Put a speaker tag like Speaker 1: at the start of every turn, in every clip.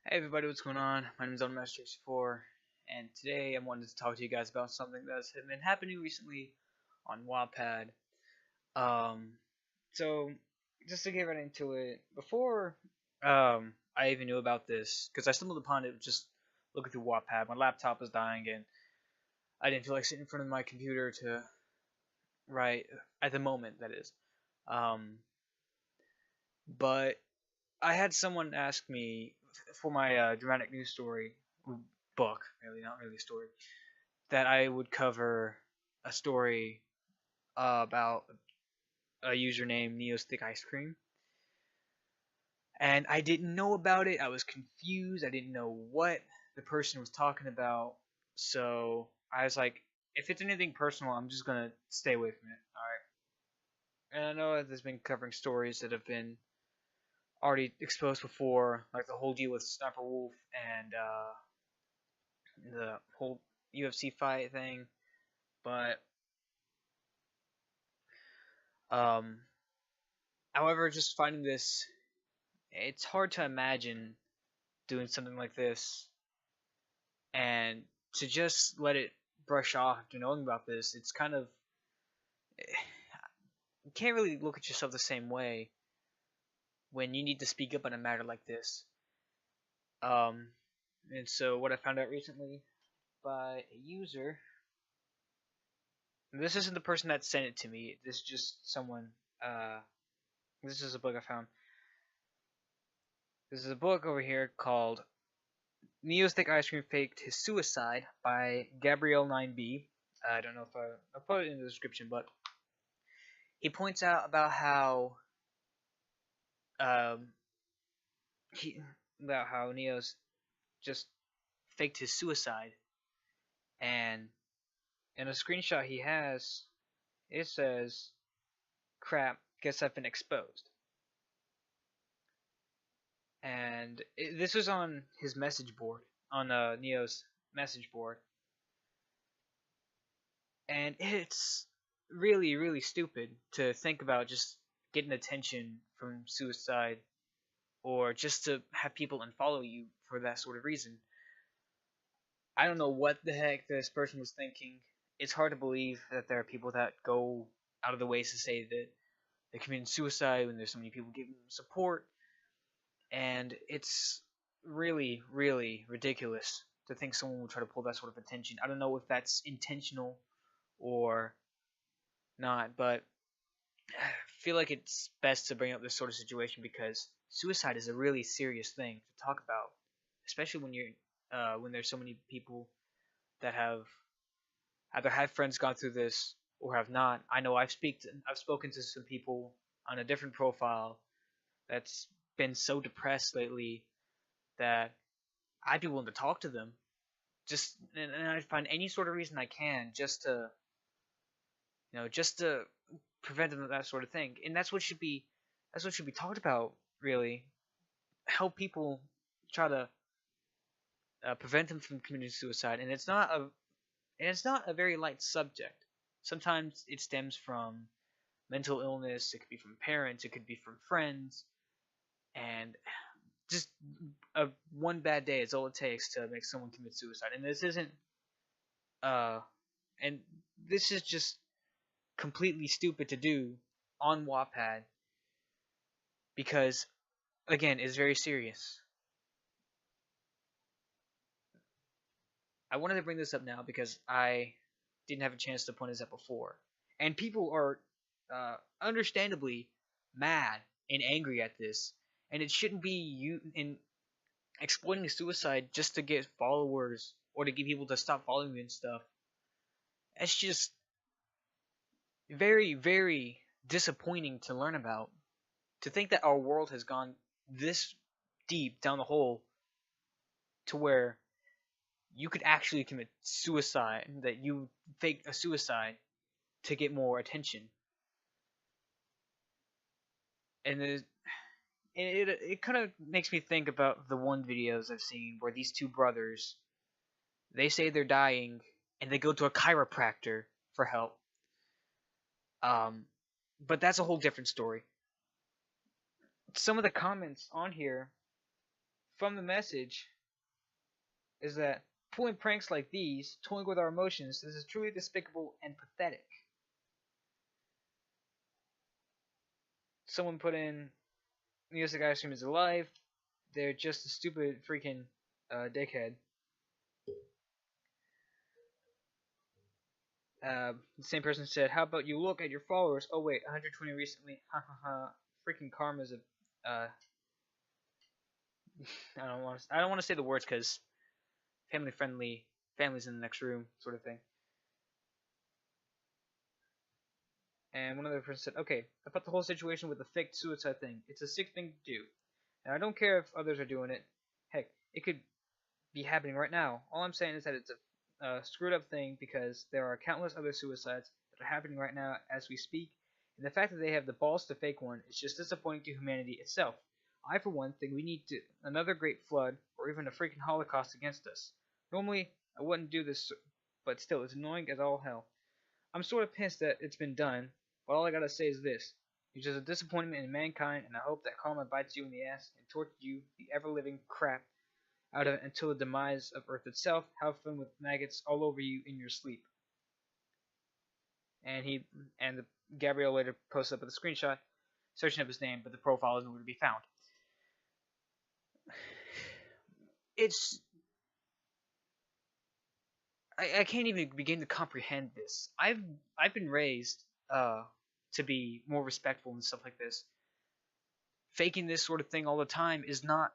Speaker 1: Hey everybody, what's going on? My name is Master64, and today I wanted to talk to you guys about something that's been happening recently on Wattpad. Um, so just to get right into it, before I even knew about this, because I stumbled upon it just looking through Wattpad. My laptop was dying, and I didn't feel like sitting in front of my computer to write at the moment. That is, um, but I had someone ask me for my dramatic news story book, really not really a story, that I would cover a story about a user named Neo's Thick Ice Cream, and I didn't know about it. I was confused. I didn't know what the person was talking about, so I was like, if it's anything personal, I'm just gonna stay away from it. All right. And I know that there's been covering stories that have been already exposed before, like the whole deal with Sniper Wolf and the whole UFC fight thing, but um, however, just finding this, it's hard to imagine doing something like this and to just let it brush off after knowing about this. It's kind of you can't really look at yourself the same way when you need to speak up on a matter like this. Um, and so what I found out recently by a user. This isn't the person that sent it to me. This is just someone. This is a book I found. This is a book over here called Neo's Thick Ice Cream Faked His Suicide by Gabrielle 9B. I don't know if I'll put it in the description, but he points out about how um he about how Neo's just faked his suicide, and in a screenshot he has, it says, "Crap, guess I've been exposed." And this was on his message board, on Neo's message board, and it's really, really stupid to think about just getting attention from suicide or just to have people unfollow you for that sort of reason. I don't know what the heck this person was thinking. It's hard to believe that there are people that go out of the ways to say that they committed suicide when there's so many people giving them support, and it's really, really ridiculous to think someone would try to pull that sort of attention. I don't know if that's intentional or not, but I feel like it's best to bring up this sort of situation because suicide is a really serious thing to talk about, especially when there's so many people that have either had friends gone through this or have not. I know I've spoken to some people on a different profile that's been so depressed lately that I'd be willing to talk to them, and I'd find any sort of reason I can just to prevent them of that sort of thing. And that's what should be talked about, really. Help people try to prevent them from committing suicide, and it's not a very light subject. Sometimes it stems from mental illness. It could be from parents. It could be from friends, and just one bad day is all it takes to make someone commit suicide. Uh, and this is just completely stupid to do on Wattpad because, again, it's very serious. I wanted to bring this up now because I didn't have a chance to point this out before, and people are understandably mad and angry at this, and it shouldn't be you in exploiting suicide just to get followers or to get people to stop following you and stuff. It's just very, very disappointing to learn about. To think that our world has gone this deep down the hole to where you could actually commit suicide, that you fake a suicide to get more attention. And it kind of makes me think about the one videos I've seen where these two brothers, they say they're dying and they go to a chiropractor for help. Um, but that's a whole different story. Some of the comments on here from the message is that pulling pranks like these, toying with our emotions, this is truly despicable and pathetic. Someone put in, music ice cream is alive. They're just a stupid freaking dickhead. The same person said, "How about you look at your followers? Oh wait, 120 recently. Ha ha ha. Freaking karma's a. I don't want to say the words because family friendly. Family's in the next room, sort of thing." And one other person said, "Okay, about the whole situation with the fake suicide thing. It's a sick thing to do, and I don't care if others are doing it. Heck, it could be happening right now. All I'm saying is that it's a screwed up thing because there are countless other suicides that are happening right now as we speak, and the fact that they have the balls to fake one is just disappointing to humanity itself. I, for one, think we need another great flood or even a freaking holocaust against us. Normally, I wouldn't do this, but still, it's annoying as all hell. I'm sort of pissed that it's been done, but all I gotta say is this. You're just a disappointment in mankind, and I hope that karma bites you in the ass and tortures you, the ever-living crap, out of it until the demise of Earth itself. Have fun with maggots all over you in your sleep." And Gabriel later posted up with a screenshot, searching up his name, but the profile is nowhere to be found. It's I can't even begin to comprehend this. I've been raised to be more respectful and stuff like this. Faking this sort of thing all the time is not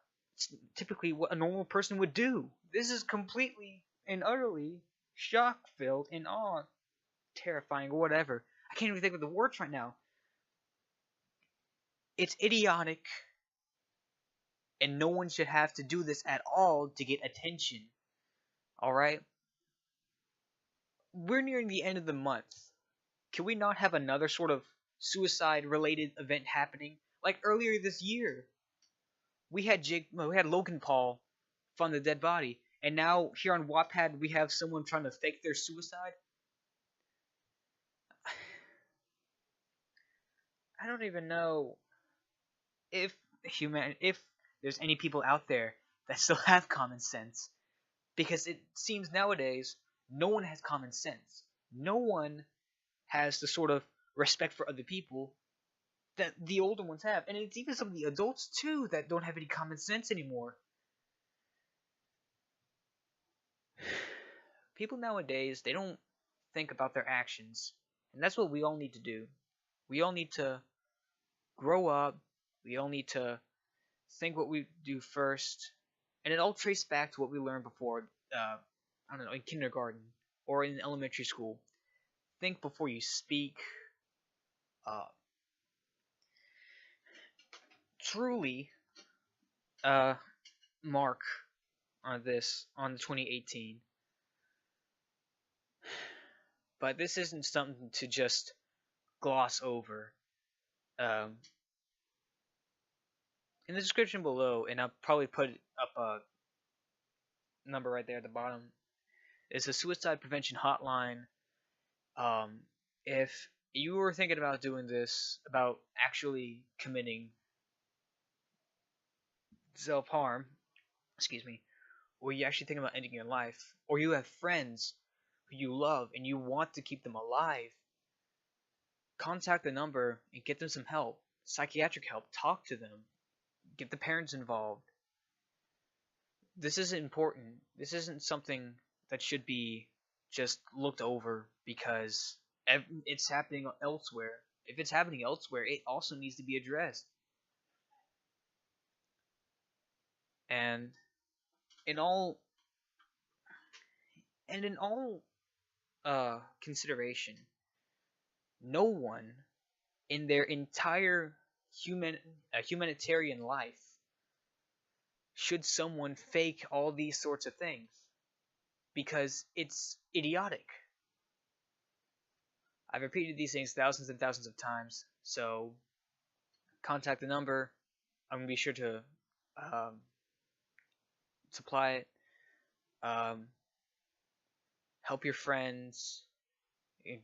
Speaker 1: typically what a normal person would do. This is completely and utterly shock filled and awe terrifying or whatever. I can't even think of the words right now. It's idiotic, and no one should have to do this at all to get attention. Alright? We're nearing the end of the month. Can we not have another sort of suicide related event happening? Like earlier this year, we had Logan Paul found the dead body, and now here on Wattpad we have someone trying to fake their suicide. I don't even know if there's any people out there that still have common sense, because it seems nowadays no one has common sense. No one has the sort of respect for other people that the older ones have, and it's even some of the adults too that don't have any common sense anymore. People nowadays, they don't think about their actions, and that's what we all need to do. We all need to grow up. We all need to think what we do first, and it all traces back to what we learned before. I don't know, in kindergarten or in elementary school. Think before you speak. Uh, truly, mark on this on the 2018. But this isn't something to just gloss over. In the description below, and I'll probably put up a number right there at the bottom, is a suicide prevention hotline. If you were thinking about doing this, about actually committing self-harm, excuse me, or you actually think about ending your life, or you have friends who you love and you want to keep them alive, contact the number and get them some help, psychiatric help. Talk to them, get the parents involved. This is important. This isn't something that should be just looked over because it's happening elsewhere. If it's happening elsewhere, it also needs to be addressed. And in all consideration, no one in their entire humanitarian life should someone fake all these sorts of things, because it's idiotic. I've repeated these things thousands and thousands of times, so contact the number. I'm going to be sure to supply it. Help your friends.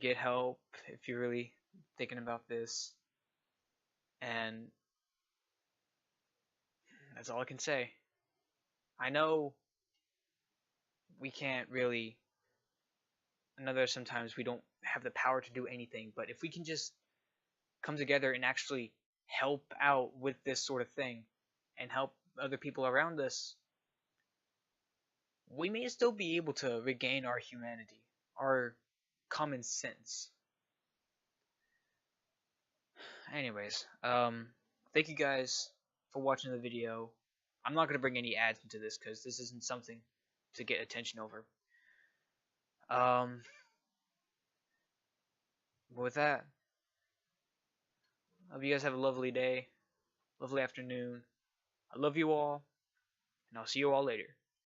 Speaker 1: Get help if you're really thinking about this. And that's all I can say. I know we can't really, another sometimes we don't have the power to do anything, but if we can just come together and actually help out with this sort of thing and help other people around us, we may still be able to regain our humanity, our common sense. Anyways, thank you guys for watching the video. I'm not gonna bring any ads into this because this isn't something to get attention over. Um, with that, I hope you guys have a lovely day, lovely afternoon. I love you all, and I'll see you all later.